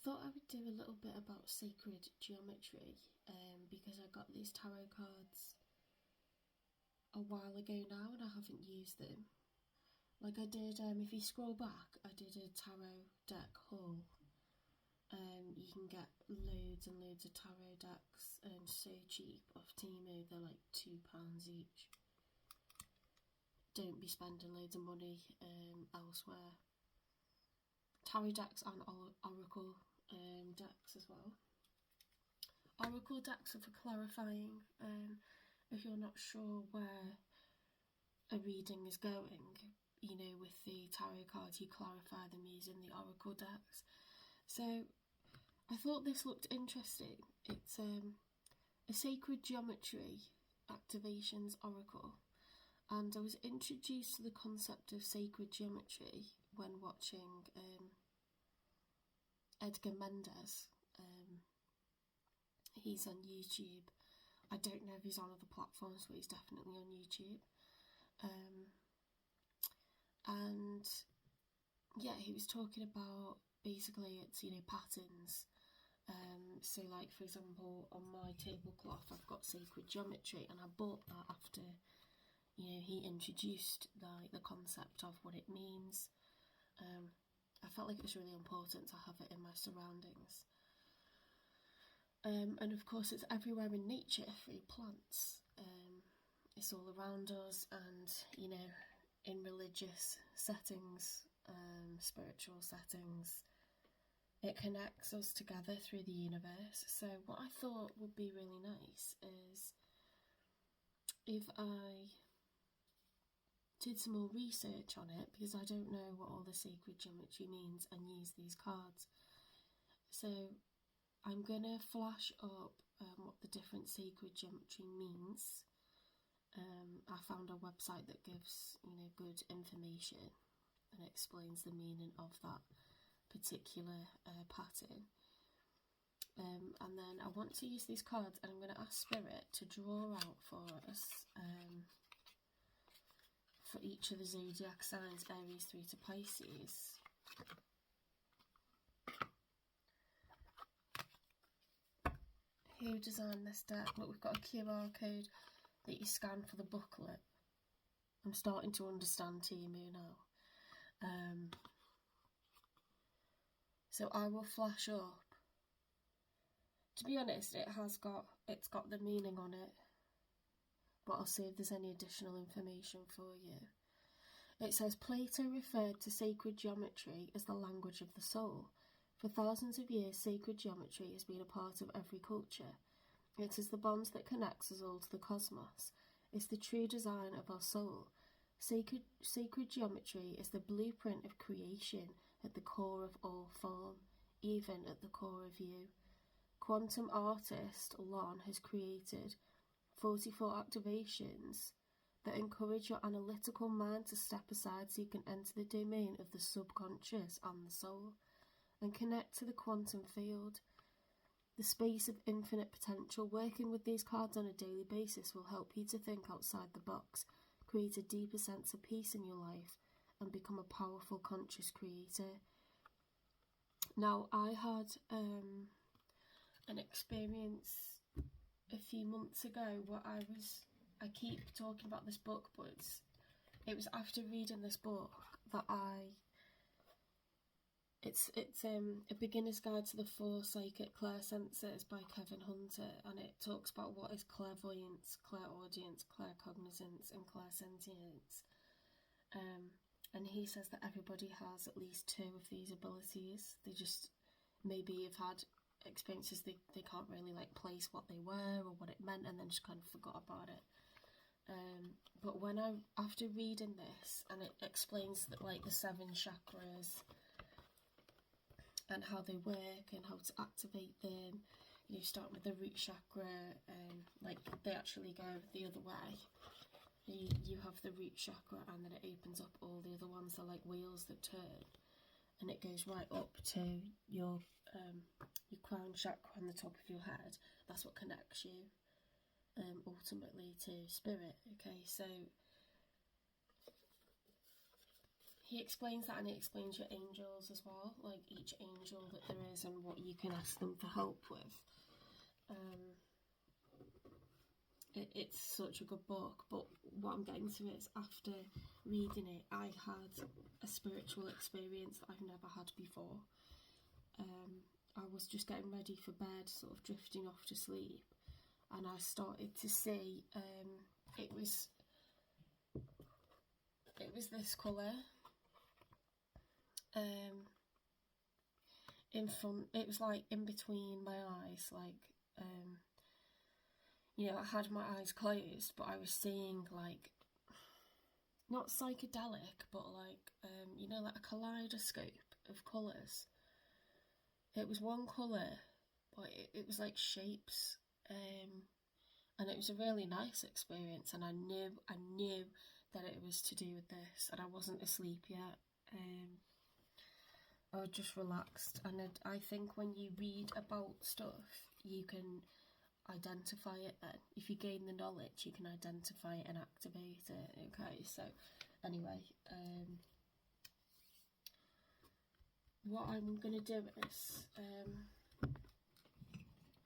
thought I would do a little bit about sacred geometry because I got these tarot cards a while ago now and I haven't used them. Like I did, if you scroll back, I did a tarot deck haul. You can get loads and loads of tarot decks so cheap off Temu. They're like £2 each. Don't be spending loads of money elsewhere. Tarot decks and oracle decks as well. Oracle decks are for clarifying. If you're not sure where a reading is going, you know, with the tarot cards, you clarify them using the oracle decks. So I thought this looked interesting. It's a sacred geometry activations oracle, and I was introduced to the concept of sacred geometry when watching Edgar Mendez. He's on YouTube. I don't know if he's on other platforms, but he's definitely on YouTube. And yeah, he was talking about basically it's, you know, patterns. So like for example, on my tablecloth I've got sacred geometry, and I bought that after, you know, he introduced the concept of what it means. I felt like it was really important to have it in my surroundings. And of course it's everywhere in nature through plants. It's all around us, and you know, in religious settings, spiritual settings, it connects us together through the universe. So what I thought would be really nice is if I did some more research on it, because I don't know what all the sacred geometry means, and use these cards. So I'm going to flash up what the different sacred geometry means. I found a website that gives, you know, good information and explains the meaning of that particular pattern. And then I want to use these cards, and I'm going to ask Spirit to draw out for us for each of the zodiac signs, Aries through to Pisces. Who designed this deck? Look, we've got a QR code that you scan for the booklet. I'm starting to understand Temu now. So I will flash up. To be honest, it's got the meaning on it, but I'll see if there's any additional information for you. It says Plato referred to sacred geometry as the language of the soul. For thousands of years, sacred geometry has been a part of every culture. It is the bond that connects us all to the cosmos. It's the true design of our soul. Sacred geometry is the blueprint of creation at the core of all form, even at the core of you. Quantum artist Lon has created 44 activations that encourage your analytical mind to step aside so you can enter the domain of the subconscious and the soul and connect to the quantum field, the space of infinite potential. Working with these cards on a daily basis will help you to think outside the box, create a deeper sense of peace in your life, and become a powerful conscious creator. Now, I had an experience a few months ago where I keep talking about this book, but it was after reading this book that it's a beginner's guide to the 4 psychic clairsenses by Kevin Hunter, and it talks about what is clairvoyance, clairaudience, claircognizance, and clairsentience. And he says that everybody has at least 2 of these abilities. They just maybe have had experiences they can't really like place what they were or what it meant, and then just kind of forgot about it. But after reading this, and it explains that like the 7 chakras and how they work and how to activate them, you know, starting with the root chakra, like they actually go the other way. You have the root chakra, and then it opens up all the other ones. They're like wheels that turn, and it goes right up to your crown chakra on the top of your head. That's what connects you ultimately to spirit. Okay, so he explains that, and he explains your angels as well, like each angel that there is and what you can ask them for help with. It's such a good book, but what I'm getting to is, after reading it, I had a spiritual experience that I've never had before. I was just getting ready for bed, sort of drifting off to sleep, and I started to see, it was this colour, in front, it was like in between my eyes, like, you know, I had my eyes closed, but I was seeing, like, not psychedelic, but like, you know, like a kaleidoscope of colours. It was one colour, but it was like shapes, and it was a really nice experience, and I knew that it was to do with this, and I wasn't asleep yet. I was just relaxed, and I think when you read about stuff, you can identify it then. If you gain the knowledge, you can identify it and activate it. Okay, so anyway, what I'm going to do is, I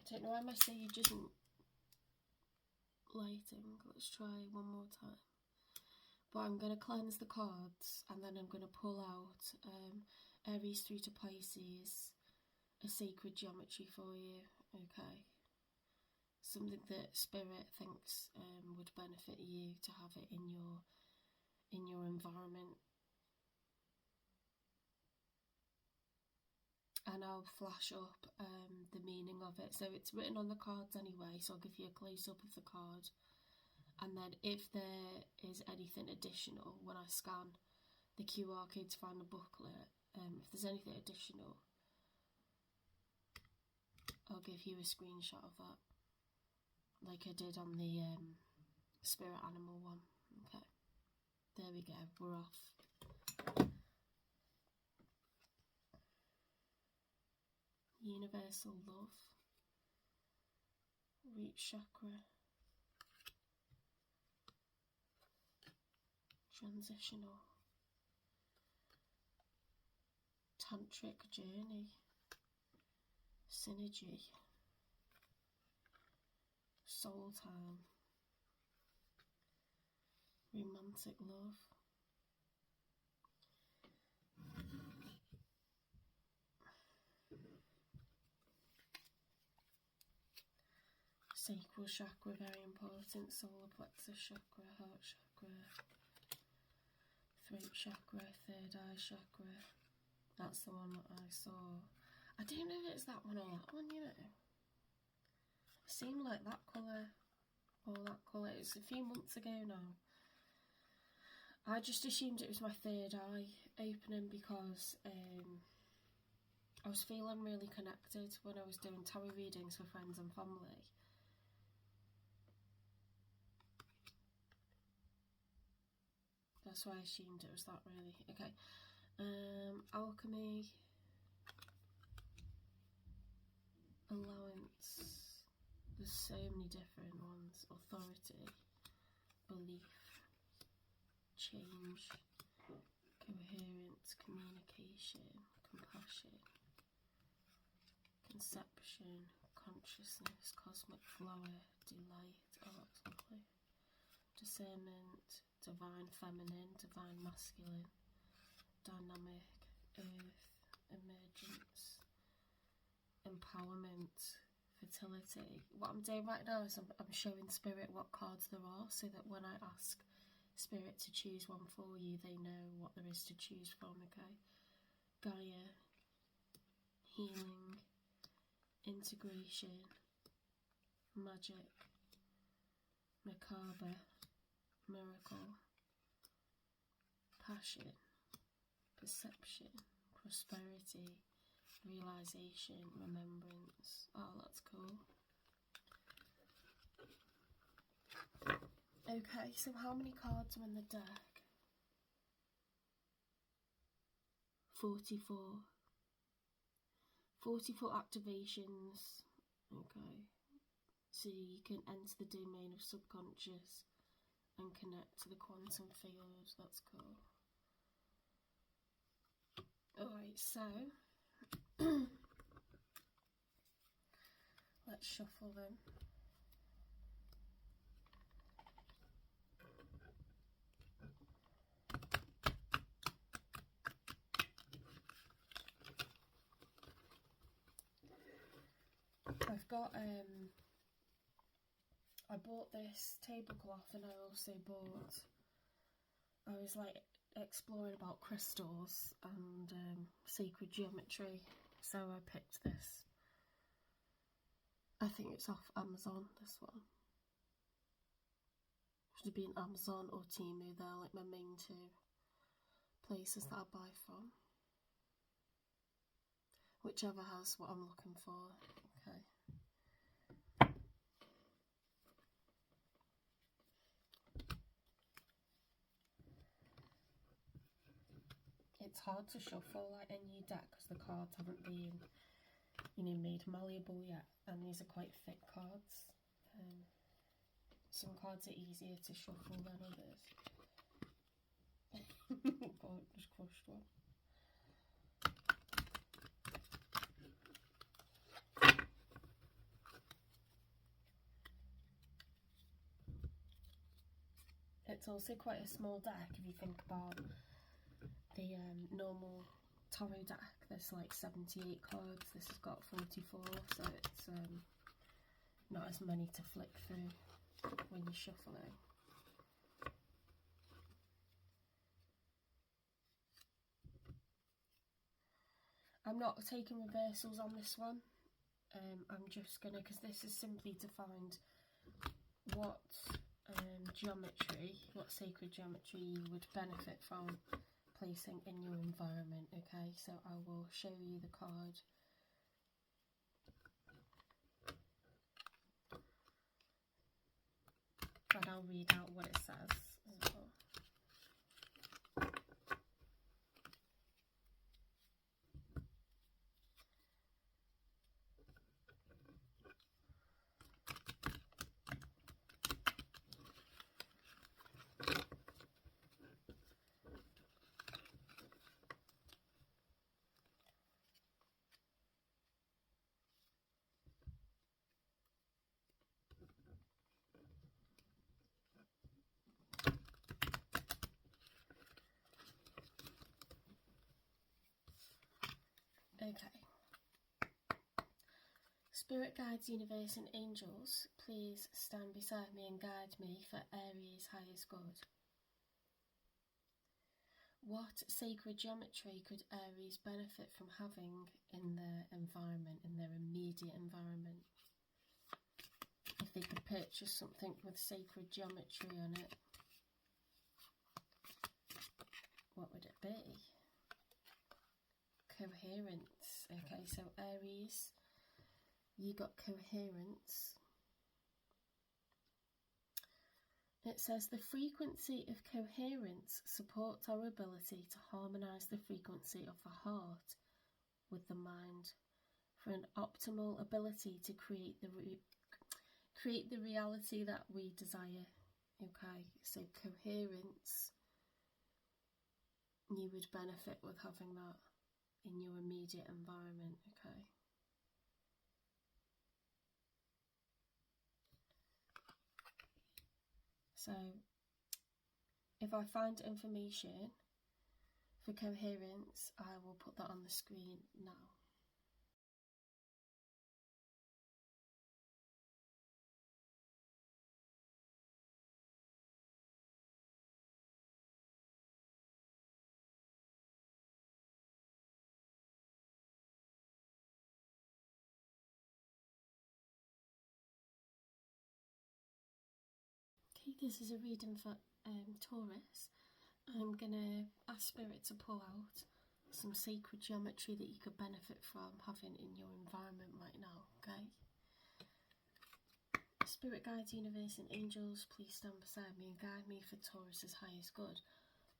don't know why my sage isn't lighting. Let's try one more time. But I'm going to cleanse the cards, and then I'm going to pull out Aries through to Pisces, a sacred geometry for you. Okay, something that Spirit thinks would benefit you to have it in your environment. And I'll flash up the meaning of it. So it's written on the cards anyway, so I'll give you a close-up of the card. And then if there is anything additional, when I scan the QR code to find the booklet, if there's anything additional, I'll give you a screenshot of that, like I did on the spirit animal one. Okay, there we go, we're off. Universal love, root chakra, transitional, tantric journey, synergy, soul time, romantic love, sacral chakra, very important, solar plexus chakra, heart chakra, throat chakra, third eye chakra. That's the one that I saw. I don't know if it's that one or that one, you know. It seemed like that colour or that colour. It's a few months ago now. I just assumed it was my third eye opening because I was feeling really connected when I was doing tarot readings for friends and family. That's why I assumed it was that, really. Okay. Alchemy, allowance, there's so many different ones. Authority, belief, change, coherence, communication, compassion, conception, consciousness, cosmic flower, delight, oh that's lovely, discernment, divine feminine, divine masculine, dynamic, earth, emergence, empowerment, fertility. What I'm doing right now is I'm showing Spirit what cards there are, so that when I ask Spirit to choose one for you, they know what there is to choose from. Okay, Gaia, healing, integration, magic, macabre, miracle, passion, perception, prosperity, realization, remembrance. Oh, that's cool. Okay, so how many cards are in the deck? 44. 44 activations. Okay, so you can enter the domain of subconscious and connect to the quantum field. That's cool. Alright, so let's shuffle them. I've got I bought this tablecloth, and I also bought, I was like exploring about crystals and sacred geometry, so I picked this. I think it's off Amazon, this one. Should have been Amazon or Temu, they're like my main two places that I buy from. Whichever has what I'm looking for. Okay. It's hard to shuffle like a new deck because the cards haven't been, made malleable yet, and these are quite thick cards. Some cards are easier to shuffle than others. God, just crushed one. It's also quite a small deck if you think about the normal tarot deck. There's like 78 cards, this has got 44, so it's not as many to flick through when you're shuffling. I'm not taking reversals on this one. I'm just gonna, because this is simply to find what geometry, what sacred geometry you would benefit from placing in your environment. Okay, so I will show you the card. And I'll read out what it says as well. Okay. Spirit guides, universe and angels, please stand beside me and guide me for Aries' highest good. What sacred geometry could Aries benefit from having in their environment, in their immediate environment? If they could purchase something with sacred geometry on it, what would it be? Coherence. Okay, so Aries, you got coherence. It says the frequency of coherence supports our ability to harmonise the frequency of the heart with the mind for an optimal ability to create the reality that we desire. Okay, so coherence, you would benefit with having that in your immediate environment. Okay. So if I find information for coherence, I will put that on the screen now. Okay, this is a reading for Taurus. I'm going to ask Spirit to pull out some sacred geometry that you could benefit from having in your environment right now, okay? Spirit guides, universe and angels, please stand beside me and guide me for Taurus's highest good.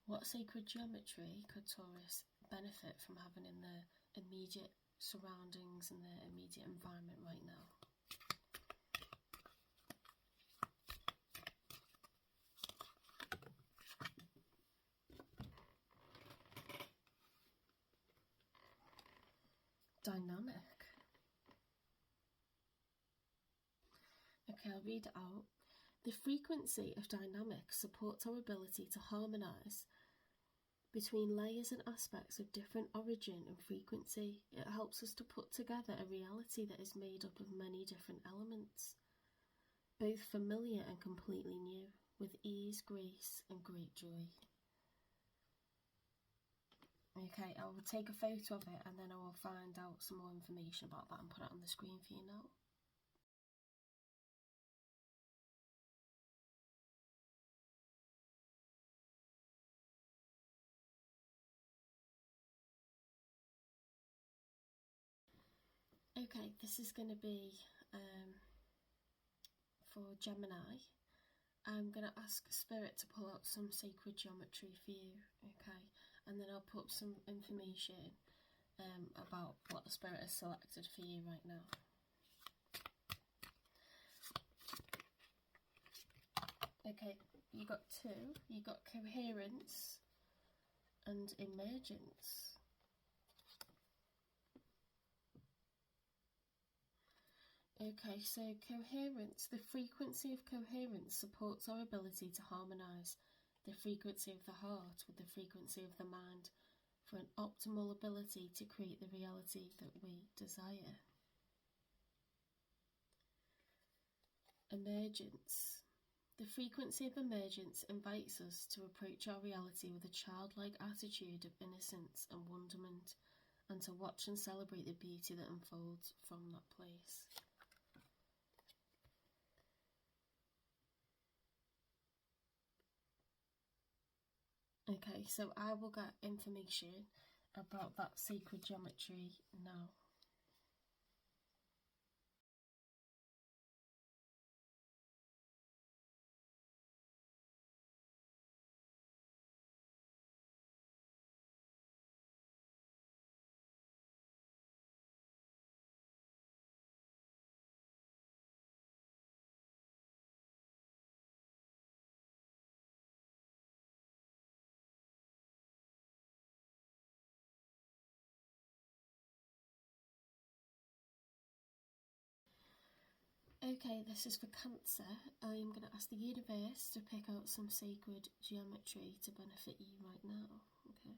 What sacred geometry could Taurus benefit from having in their immediate surroundings and their immediate environment right now? dynamic. Okay, I'll read it out. The frequency of dynamics supports our ability to harmonise between layers and aspects of different origin and frequency. It helps us to put together a reality that is made up of many different elements, both familiar and completely new, with ease, grace and great joy. Okay, I will take a photo of it and then I will find out some more information about that and put it on the screen for you now. Okay, this is going to be for Gemini. I'm going to ask Spirit to pull out some sacred geometry for you, okay? And then I'll put some information about what the Spirit has selected for you right now. Okay, you got two. You got coherence and emergence. Okay, so coherence, the frequency of coherence supports our ability to harmonise the frequency of the heart with the frequency of the mind for an optimal ability to create the reality that we desire. Emergence. The frequency of emergence invites us to approach our reality with a childlike attitude of innocence and wonderment, and to watch and celebrate the beauty that unfolds from that place. Okay, so I will get information about that sacred geometry now. Okay, this is for Cancer. I am going to ask the universe to pick out some sacred geometry to benefit you right now. Okay.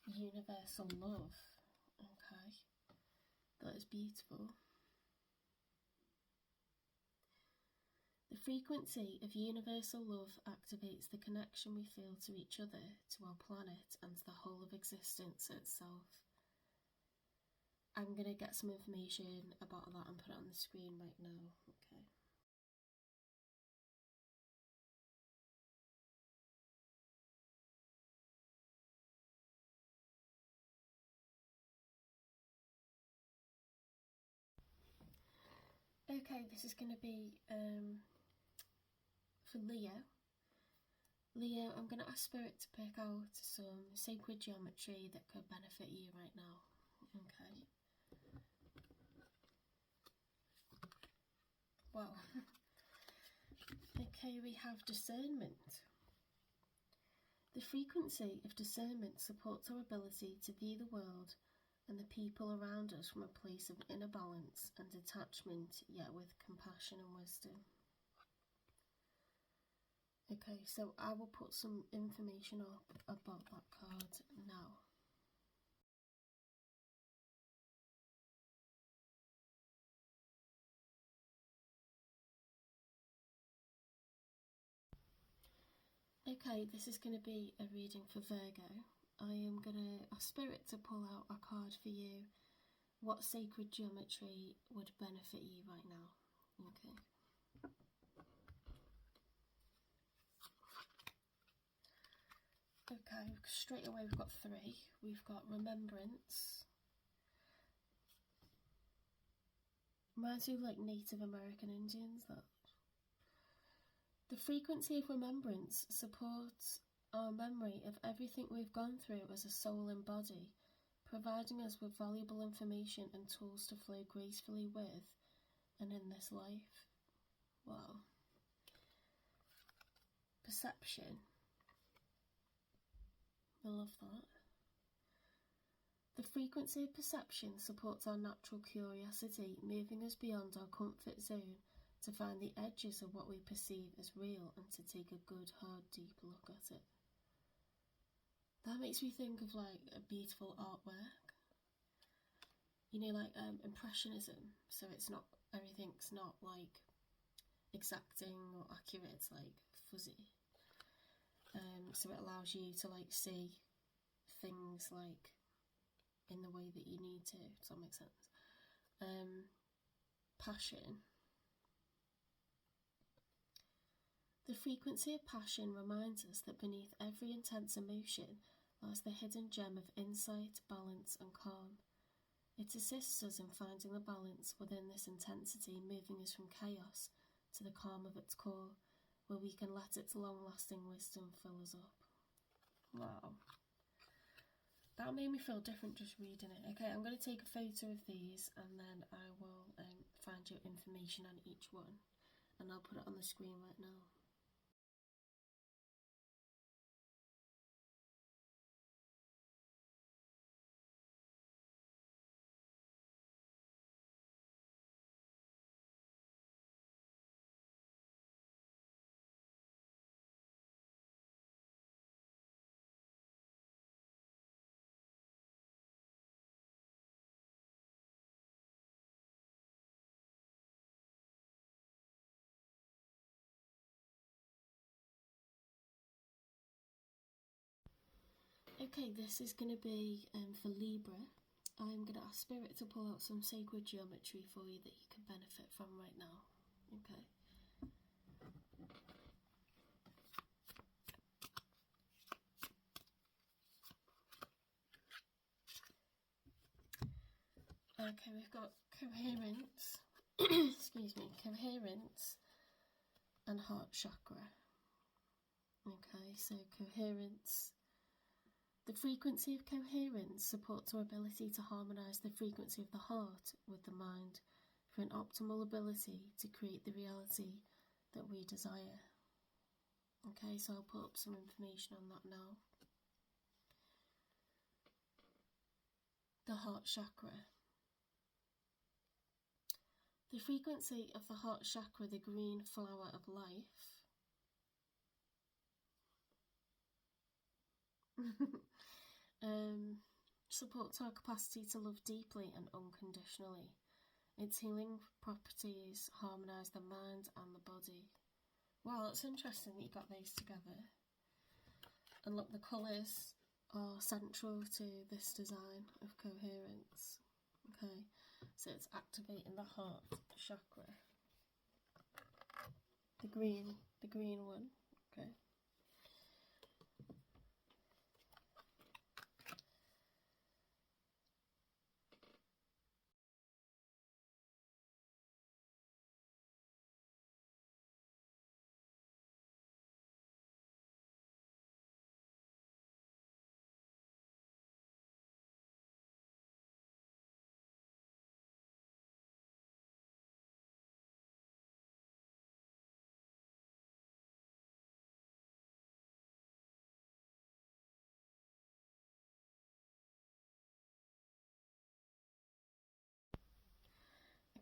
Universal love. Okay. That is beautiful. The frequency of universal love activates the connection we feel to each other, to our planet, and to the whole of existence itself. I'm going to get some information about that and put it on the screen right now. Okay. Okay, this is going to be for Leo. Leo, I'm going to ask Spirit to pick out some sacred geometry that could benefit you right now. Okay. Wow. Okay, we have discernment. The frequency of discernment supports our ability to view the world and the people around us from a place of inner balance and detachment, yet with compassion and wisdom. Okay, so I will put some information up about that card now. Okay, this is going to be a reading for Virgo. I am going to ask Spirit to pull out a card for you. What sacred geometry would benefit you right now? Okay. Okay, straight away we've got three. We've got remembrance. Reminds me of like Native American Indians. That the frequency of remembrance supports our memory of everything we've gone through as a soul and body, providing us with valuable information and tools to flow gracefully with and in this life. Wow. perception. I love that. The frequency of perception supports our natural curiosity, moving us beyond our comfort zone to find the edges of what we perceive as real and to take a good, hard, deep look at it. That makes me think of like a beautiful artwork. You know, like impressionism. So it's not, everything's not like exacting or accurate, it's like fuzzy. So it allows you to like see things like in the way that you need to. Does that make sense? Passion. The frequency of passion reminds us that beneath every intense emotion lies the hidden gem of insight, balance and calm. It assists us in finding the balance within this intensity, moving us from chaos to the calm of its core, where we can let its long-lasting wisdom fill us up. Wow. That made me feel different just reading it. Okay, I'm going to take a photo of these and then I will find you information on each one and I'll put it on the screen right now. Okay, this is going to be for Libra. I'm going to ask Spirit to pull out some sacred geometry for you that you can benefit from right now. Okay. Okay, we've got coherence, excuse me, coherence and heart chakra. Okay, so coherence. The frequency of coherence supports our ability to harmonise the frequency of the heart with the mind for an optimal ability to create the reality that we desire. Okay, so I'll put up some information on that now. The heart chakra. The frequency of the heart chakra, the green flower of life, supports our capacity to love deeply and unconditionally. Its healing properties harmonise the mind and the body. Wow, it's interesting that you got these together. And look, the colours are central to this design of coherence. Okay, so it's activating the heart chakra. The green one. Okay.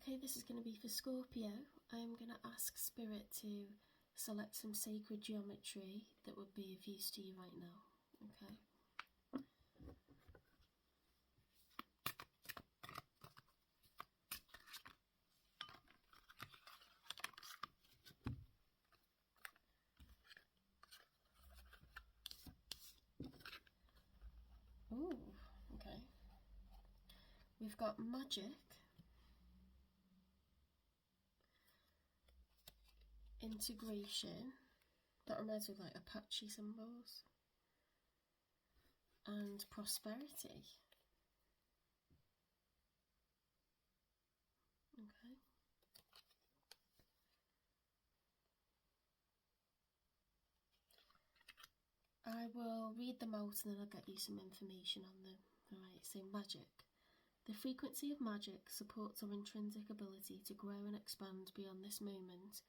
Okay, this is going to be for Scorpio. I'm going to ask Spirit to select some sacred geometry that would be of use to you right now. Okay. Ooh, okay. We've got magic, integration, that reminds me of like Apache symbols, and prosperity. Okay. I will read them out and then I'll get you some information on them. Alright, so magic. The frequency of magic supports our intrinsic ability to grow and expand beyond this moment,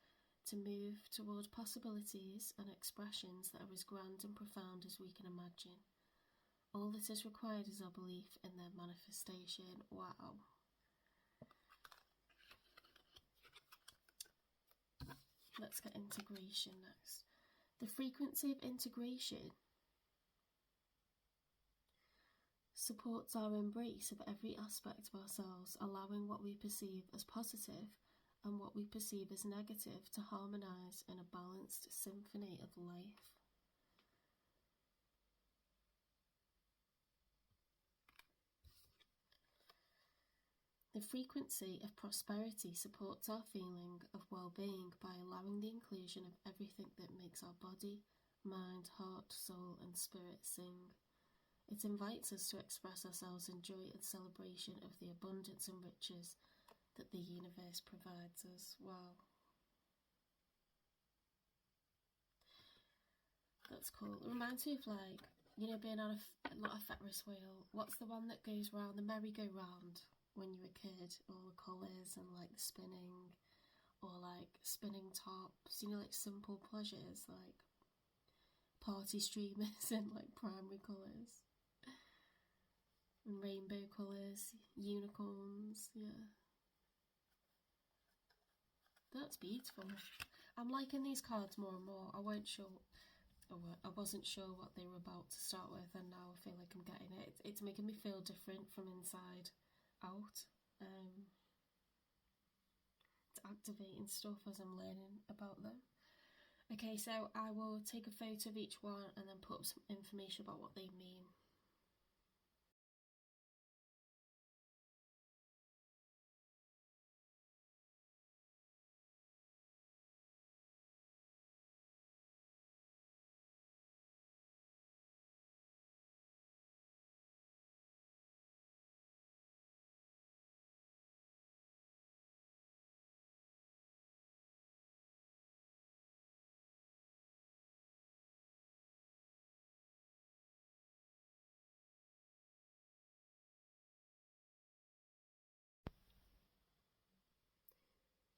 to move toward possibilities and expressions that are as grand and profound as we can imagine. All that is required is our belief in their manifestation. Wow. Let's get integration next. The frequency of integration supports our embrace of every aspect of ourselves, allowing what we perceive as positive and what we perceive as negative to harmonise in a balanced symphony of life. The frequency of prosperity supports our feeling of well-being by allowing the inclusion of everything that makes our body, mind, heart, soul and spirit sing. It invites us to express ourselves in joy and celebration of the abundance and riches that the universe provides us. Wow. That's cool. It reminds me of, like, you know, being on not a Ferris wheel. What's the one that goes round, the merry-go-round, when you're a kid? All the colours and, like, the spinning, or, like, spinning tops, you know, like, simple pleasures, like party streamers in, like, primary colours. And rainbow colours, unicorns, yeah. That's beautiful. I'm liking these cards more and more. I wasn't sure what they were about to start with, and now I feel like I'm getting it. It's making me feel different from inside out. It's activating stuff as I'm learning about them. Okay, so I will take a photo of each one and then put up some information about what they mean.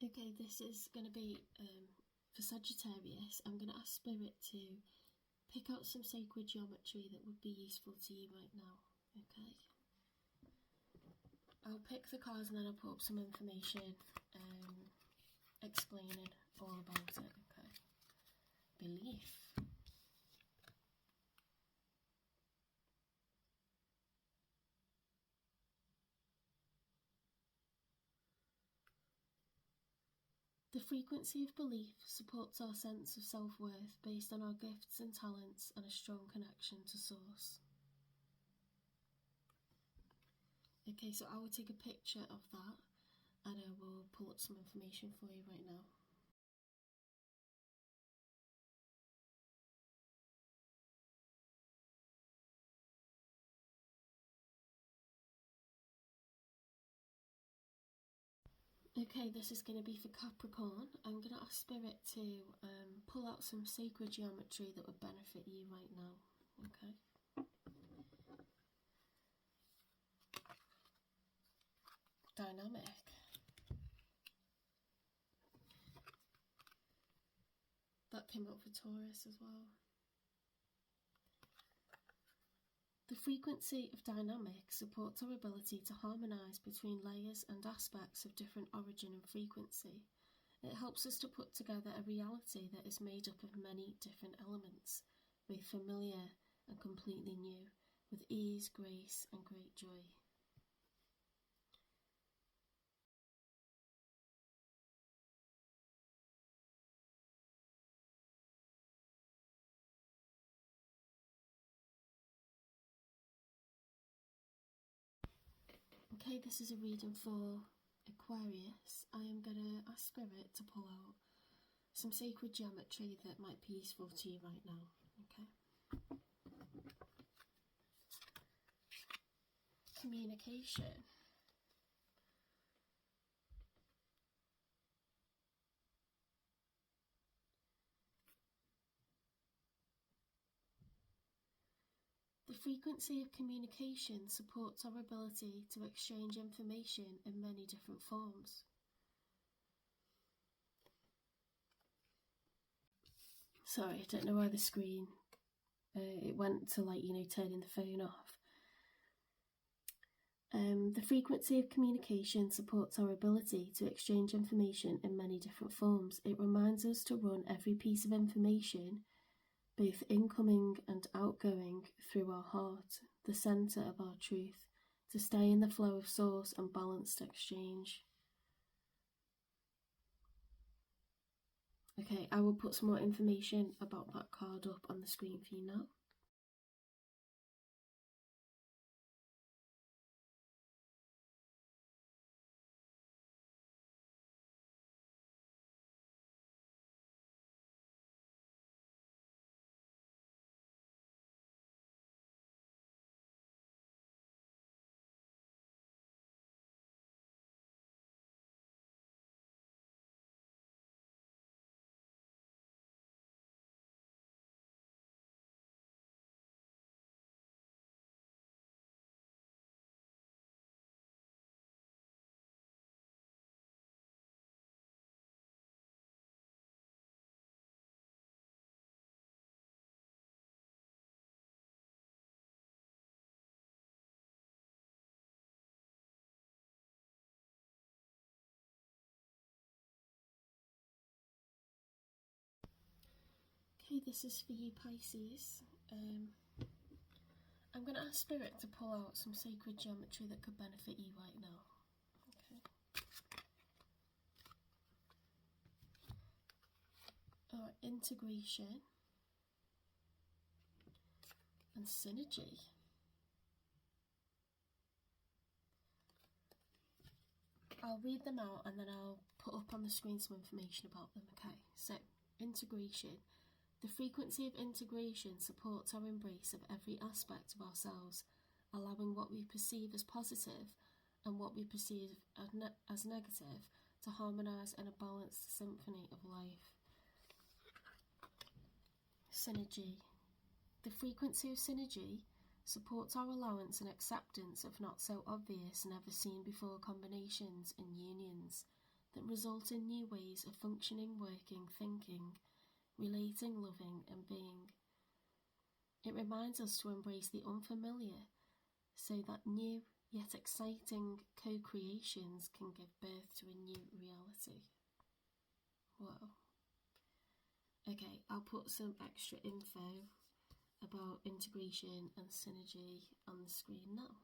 Okay, this is going to be for Sagittarius. I'm going to ask Spirit to pick out some sacred geometry that would be useful to you right now. Okay. I'll pick the cards and then I'll put up some information explaining all about it. Okay. Belief. The frequency of belief supports our sense of self-worth based on our gifts and talents and a strong connection to Source. Okay, so I will take a picture of that and I will pull up some information for you right now. Okay, this is going to be for Capricorn. I'm going to ask Spirit to pull out some sacred geometry that would benefit you right now. Okay. Dynamic. That came up for Taurus as well. The frequency of dynamic supports our ability to harmonise between layers and aspects of different origin and frequency. It helps us to put together a reality that is made up of many different elements, both familiar and completely new, with ease, grace and great joy. Okay, this is a reading for Aquarius. I am going to ask Spirit to pull out some sacred geometry that might be useful to you right now. Okay. Communication. The frequency of communication supports our ability to exchange information in many different forms. Sorry, I don't know why the screen, it went to like, turning the phone off. The frequency of communication supports our ability to exchange information in many different forms. It reminds us to run every piece of information, both incoming and outgoing, through our heart, the centre of our truth, to stay in the flow of source and balanced exchange. Okay, I will put some more information about that card up on the screen for you now. Okay, this is for you, Pisces. I'm going to ask Spirit to pull out some sacred geometry that could benefit you right now. Okay. Integration and synergy. I'll read them out and then I'll put up on the screen some information about them. Okay, so integration. The frequency of integration supports our embrace of every aspect of ourselves, allowing what we perceive as positive and what we perceive as negative to harmonise in a balanced symphony of life. Synergy. The frequency of synergy supports our allowance and acceptance of not so obvious, never seen before combinations and unions that result in new ways of functioning, working, thinking, relating, loving, and being. It reminds us to embrace the unfamiliar so that new yet exciting co-creations can give birth to a new reality. Wow. Okay, I'll put some extra info about integration and synergy on the screen now.